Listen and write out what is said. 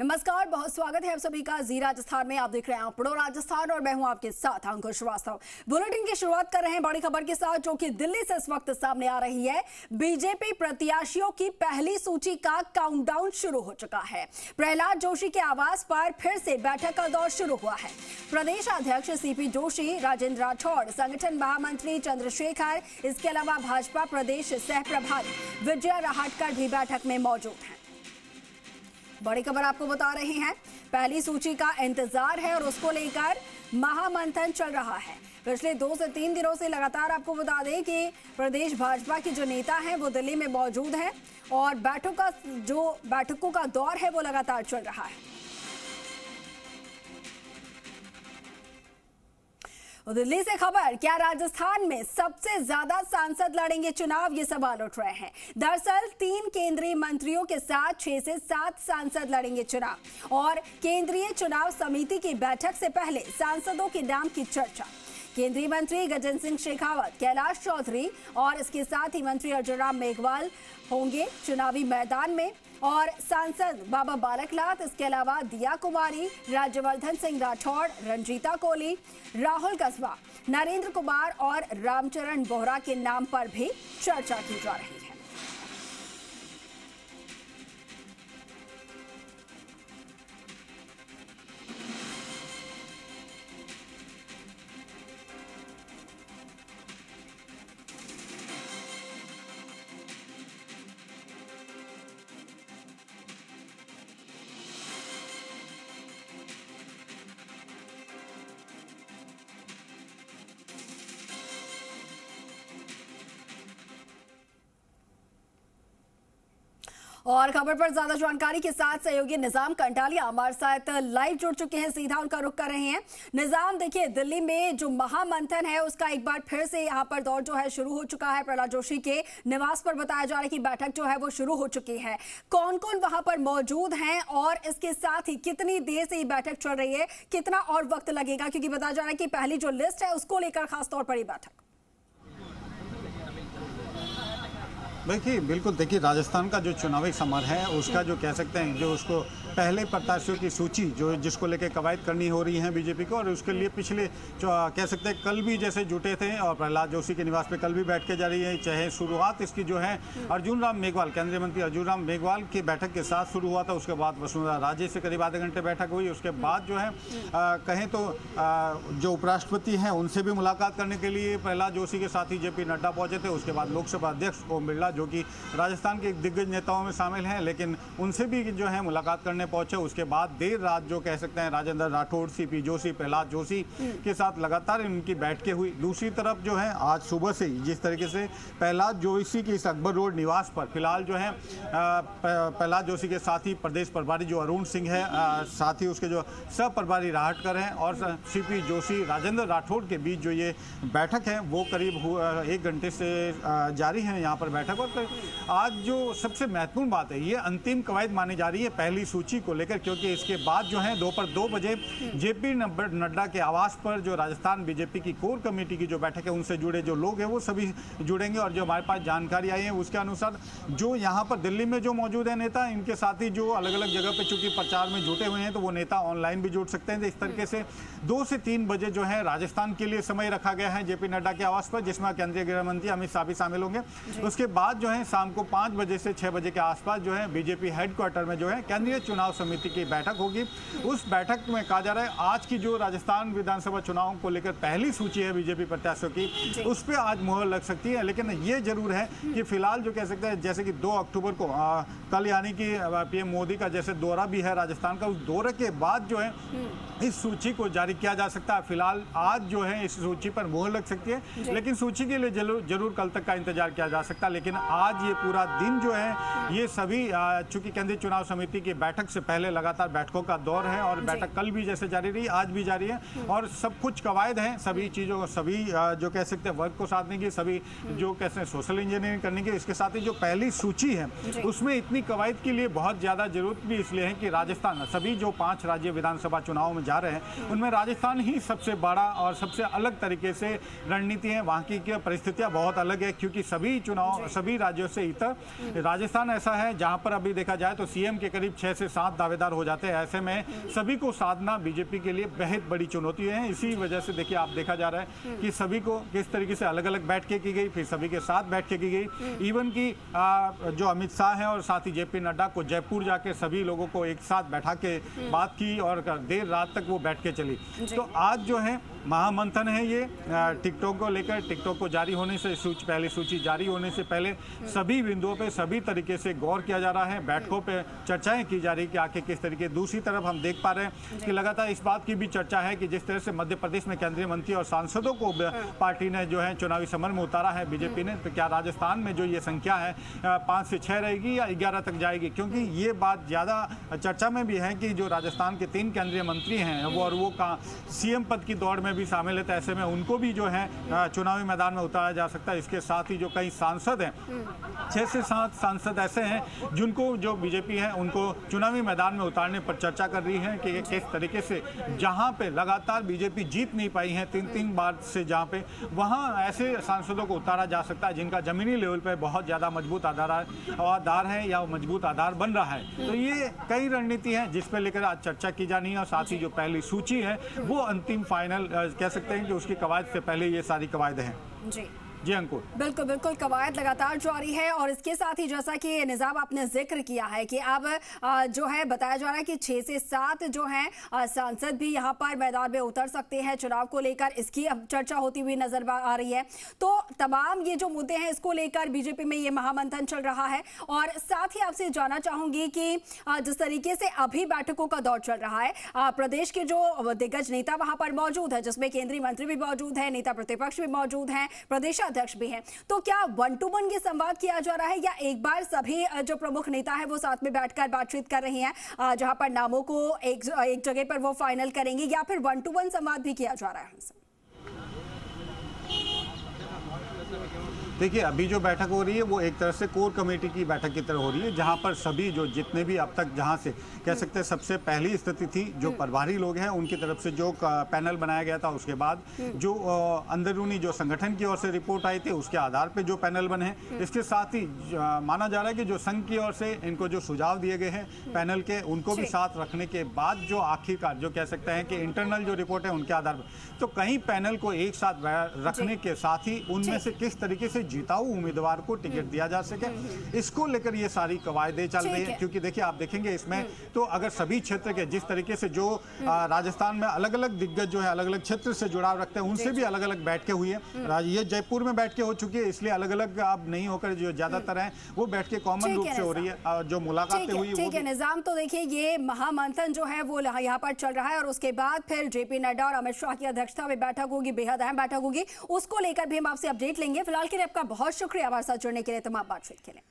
नमस्कार, बहुत स्वागत है आप सभी का जी राजस्थान में। आप देख रहे हैं अपड़ो राजस्थान और मैं हूं आपके साथ अंकुश श्रीवास्तव। बुलेटिन की शुरुआत कर रहे हैं बड़ी खबर के साथ, जो कि दिल्ली से इस वक्त सामने आ रही है। बीजेपी प्रत्याशियों की पहली सूची का काउंटडाउन शुरू हो चुका है। प्रहलाद जोशी के आवास पर फिर से बैठक का दौर शुरू हुआ है। प्रदेश अध्यक्ष सीपी जोशी, राजेंद्र राठौड़, संगठन महामंत्री चंद्रशेखर, इसके अलावा भाजपा प्रदेश सह प्रभारी विजय राहटकर भी बैठक में मौजूद हैं। बड़ी खबर आपको बता रहे हैं, पहली सूची का इंतजार है और उसको लेकर महामंथन चल रहा है। पिछले 2 से 3 दिनों से लगातार आपको बता दें कि प्रदेश भाजपा के जो नेता हैं वो दिल्ली में मौजूद हैं और बैठकों का दौर है वो लगातार चल रहा है। दिल्ली से खबर, क्या राजस्थान में सबसे ज्यादा सांसद लड़ेंगे चुनाव, ये सवाल उठ रहे हैं। दरअसल 3 केंद्रीय मंत्रियों के साथ 6 से 7 सांसद लड़ेंगे चुनाव और केंद्रीय चुनाव समिति की बैठक से पहले सांसदों के नाम की चर्चा। केंद्रीय मंत्री गजेंद्र सिंह शेखावत, कैलाश चौधरी और इसके साथ ही मंत्री अर्जुन मेघवाल होंगे चुनावी मैदान में और सांसद बाबा बालक नाथ, इसके अलावा दिया कुमारी, राज्यवर्धन सिंह राठौड़, रंजीता कोली, राहुल कस्बा, नरेंद्र कुमार और रामचरण बोहरा के नाम पर भी चर्चा की जा रही है। और खबर पर ज्यादा जानकारी के साथ सहयोगी निजाम कंटालिया हमारे साथ लाइव जुड़ चुके हैं, सीधा उनका रुख कर रहे हैं। निजाम, देखिए दिल्ली में जो महामंथन है उसका एक बार फिर से यहाँ पर दौर जो है शुरू हो चुका है। प्रहलाद जोशी के निवास पर बताया जा रहा है कि बैठक जो है वो शुरू हो चुकी है। कौन कौन वहां पर मौजूद हैं और इसके साथ ही कितनी देर से ये बैठक चल रही है, कितना और वक्त लगेगा, क्योंकि बताया जा रहा है कि पहली जो लिस्ट है उसको लेकर खासतौर पर ये बैठक। देखिए बिल्कुल, देखिए राजस्थान का जो चुनावी समर है उसका जो कह सकते हैं, जो उसको पहले प्रत्याशियों की सूची जो जिसको लेकर कवायद करनी हो रही है बीजेपी को, और उसके लिए पिछले जो कह सकते हैं कल भी जैसे जुटे थे और प्रहलाद जोशी के निवास पे कल भी बैठ के जा रही है। चाहे शुरुआत इसकी जो है अर्जुन राम मेघवाल, केंद्रीय मंत्री अर्जुन राम मेघवाल की बैठक के साथ शुरू हुआ था, उसके बाद वसुंधरा राजे से करीब आधे घंटे बैठक हुई। उसके बाद जो है कहें तो जो उपराष्ट्रपति हैं उनसे भी मुलाकात करने के लिए प्रहलाद जोशी के साथ ही जेपी नड्डा पहुंचे थे। उसके बाद लोकसभा अध्यक्ष ओम बिरला, जो कि राजस्थान के दिग्गज नेताओं में शामिल हैं, लेकिन उनसे भी जो है मुलाकात करने पहुंचे। उसके बाद देर रात जो कह सकते हैं राजेंद्र राठौड़, सीपी जोशी, प्रहलाद जोशी के साथ लगातार इनकी बैठकें हुई। दूसरी तरफ जो है आज सुबह से जिस तरीके से प्रहलाद जोशी की इस अकबर रोड निवास पर फिलहाल जो है प्रहलाद जोशी के साथ ही प्रदेश प्रभारी जो अरुण सिंह है, साथ ही उसके जो सह प्रभारी राहटकर हैं और सीपी जोशी, राजेंद्र राठौड़ के बीच जो ये बैठक है वो करीब 1 घंटे से जारी है यहाँ पर बैठक। और आज जो सबसे महत्वपूर्ण बात है, ये अंतिम कवायद मानी जा रही है पहली सूची को लेकर, क्योंकि इसके बाद जो है दोपहर 2 बजे जेपी नड्डा के आवास पर जो राजस्थान बीजेपी की कोर कमेटी की जो बैठक है उनसे जुड़े जो लोग हैं वो सभी जुड़ेंगे। और जो हमारे पास जानकारी आई है उसके अनुसार जो यहाँ पर दिल्ली में जो मौजूद है नेता, इनके साथ ही जो अलग अलग जगह पर चूंकि प्रचार में जुटे हुए हैं तो वो नेता ऑनलाइन भी जुड़ सकते हैं। इस तरीके से 2 से 3 बजे जो है राजस्थान के लिए समय रखा गया है जेपी नड्डा के आवास पर, जिसमें केंद्रीय गृह मंत्री अमित शाह भी शामिल होंगे। उसके बाद जो है शाम को 5 बजे से 6 बजे के आसपास जो है बीजेपी हेडक्वार्टर में जो है केंद्रीय चुनाव समिति की बैठक होगी। उस बैठक में कहा जा रहा है आज की जो राजस्थान विधानसभा चुनाव को लेकर पहली सूची है बीजेपी प्रत्याशियों की, उस पर आज मुहर लग सकती है। लेकिन ये जरूर है कि फिलहाल जो कह सकते हैं जैसे कि 2 अक्टूबर को कल यानी कि पीएम मोदी का जैसे दौरा भी है राजस्थान का, उस दौरे के बाद जो है इस सूची को जारी किया जा सकता है। फिलहाल आज जो है इस सूची पर मुहर लग सकती है, लेकिन सूची के लिए जरूर कल तक का इंतजार किया जा सकता है। लेकिन आज ये पूरा दिन जो है ये सभी चूंकि केंद्रीय चुनाव समिति की बैठक से पहले लगातार बैठकों का दौर है और बैठक कल भी जैसे जारी रही आज भी जारी है और सब कुछ कवायद है सभी चीज़ों, सभी जो कह सकते हैं वर्ग को साधने की, सभी जो कह सकते हैं सोशल इंजीनियरिंग करने की। इसके साथ ही जो पहली सूची है उसमें इतनी कवायद के लिए बहुत ज़्यादा जरूरत भी इसलिए है कि राजस्थान, सभी जो 5 राज्य विधानसभा चुनाव में जा रहे हैं उनमें राजस्थान ही सबसे बड़ा और सबसे अलग तरीके से रणनीति है। वहाँ की परिस्थितियाँ बहुत अलग है क्योंकि सभी सभी राज्यों से इतर राजस्थान ऐसा है जहां पर अभी देखा जाए तो सीएम के करीब 6 से 7 दावेदार हो जाते हैं। ऐसे में सभी को साधना बीजेपी के लिए बेहद बड़ी चुनौती है। इसी वजह से देखिए आप देखा जा रहा है कि सभी को किस तरीके से अलग अलग बैठकें की गई, फिर सभी के साथ बैठकें की गई। इवन की जो अमित शाह है और साथ ही जेपी नड्डा को जयपुर जाके सभी लोगों को एक साथ बैठा के बात की और देर रात तक वो बैठकें चली। तो आज जो है महामंथन है ये टिकटॉक को लेकर। टिकटॉक को जारी होने से पहले सूची जारी होने से पहले सभी बिंदुओं पे सभी तरीके से गौर किया जा रहा है, बैठकों पे चर्चाएं की जा रही कि आखिर किस तरीके। दूसरी तरफ हम देख पा रहे हैं कि लगातार इस बात की भी चर्चा है कि जिस तरह से मध्य प्रदेश में केंद्रीय मंत्री और सांसदों को पार्टी ने जो है चुनावी समर में उतारा है बीजेपी ने, तो क्या राजस्थान में जो ये संख्या है 5 से 6 रहेगी या 11 तक जाएगी? क्योंकि ये बात ज्यादा चर्चा में भी है कि जो राजस्थान के 3 केंद्रीय मंत्री हैं वो सीएम पद की दौड़ में भी शामिल है, तो ऐसे में उनको भी जो है चुनावी मैदान में उतारा जा सकता है। इसके साथ ही जो कई सांसद हैं, 6 से 7 सांसद ऐसे हैं जिनको जो बीजेपी है उनको चुनावी मैदान में उतारने पर चर्चा कर रही है कि किस तरीके से जहां पे लगातार बीजेपी जीत नहीं पाई है 3 बार से, जहां पे वहां ऐसे सांसदों को उतारा जा सकता है जिनका जमीनी लेवल पे बहुत ज्यादा मजबूत आधार है या मजबूत आधार बन रहा है। तो ये कई रणनीति है जिस पर लेकर आज चर्चा की जानी है और साथ ही जो पहली सूची है वो अंतिम फाइनल कह सकते हैं कि उसकी कवायद से पहले ये सारी कवायदें हैं। जी अंकुर, बिल्कुल बिल्कुल कवायद लगातार जारी है और इसके साथ ही जैसा कि निजाम आपने जिक्र किया है कि अब जो है बताया जा रहा है कि 6 से 7 जो हैं सांसद भी यहां पर मैदान में उतर सकते हैं चुनाव को लेकर। इसकी अब चर्चा होती हुई नजर आ रही है। तो तमाम ये जो मुद्दे हैं इसको लेकर बीजेपी में ये महामंथन चल रहा है। और साथ ही आपसे जानना चाहूंगी कि जिस तरीके से अभी बैठकों का दौर चल रहा है, प्रदेश के जो दिग्गज नेता वहां पर मौजूद है, जिसमें केंद्रीय मंत्री भी मौजूद है, नेता प्रतिपक्ष भी मौजूद हैं, प्रदेश अध्यक्ष भी हैं, तो क्या 1 to 1 ये संवाद किया जा रहा है या एक बार सभी जो प्रमुख नेता है वो साथ में बैठकर बातचीत कर रहे हैं जहां पर नामों को एक जगह पर वो फाइनल करेंगे, या फिर 1 to 1 संवाद भी किया जा रहा है? देखिए अभी जो बैठक हो रही है वो एक तरह से कोर कमेटी की बैठक की तरह हो रही है, जहां पर सभी जो जितने भी अब तक जहां से कह सकते हैं सबसे पहली स्थिति थी जो प्रभारी लोग हैं उनकी तरफ से जो पैनल बनाया गया था, उसके बाद जो अंदरूनी जो संगठन की ओर से रिपोर्ट आई थी उसके आधार पर जो पैनल बने हैं। इसके साथ ही माना जा रहा है कि जो संघ की ओर से इनको जो सुझाव दिए गए हैं पैनल के उनको भी साथ रखने के बाद जो आखिरकार जो कह सकते हैं कि इंटरनल जो रिपोर्ट है उनके आधार पर तो कहीं पैनल को एक साथ रखने के साथ ही उनमें से किस तरीके से जिताऊ उम्मीदवार को टिकट दिया जा सके, इसको लेकर ये सारी कवायदें चल रही है। क्योंकि देखिए आप देखेंगे इसमें तो अगर सभी क्षेत्र के जिस तरीके से जो राजस्थान में अलग अलग दिग्गज जो है अलग अलग क्षेत्र से जुड़ाव रखते हैं उनसे भी अलग अलग बैठकें हुई है। ये जयपुर में बैठकें हो चुकी है, इसलिए अलग अलग अब नहीं होकर जो ज्यादातर है वो बैठकें कॉमन रूप से हो रही है। जो मुलाकातें हुई ठीक है निजाम, तो देखिए ये महामंथन जो है वो यहाँ पर चल रहा है और उसके बाद फिर जेपी नड्डा और अमित शाह की अध्यक्षता में बैठक होगी, बेहद अहम बैठक होगी, उसको लेकर भी हम आपसे अपडेट लेंगे। फिलहाल के लिए आपका बहुत शुक्रिया हमारे साथ जुड़ने के लिए, तमाम बातचीत के लिए।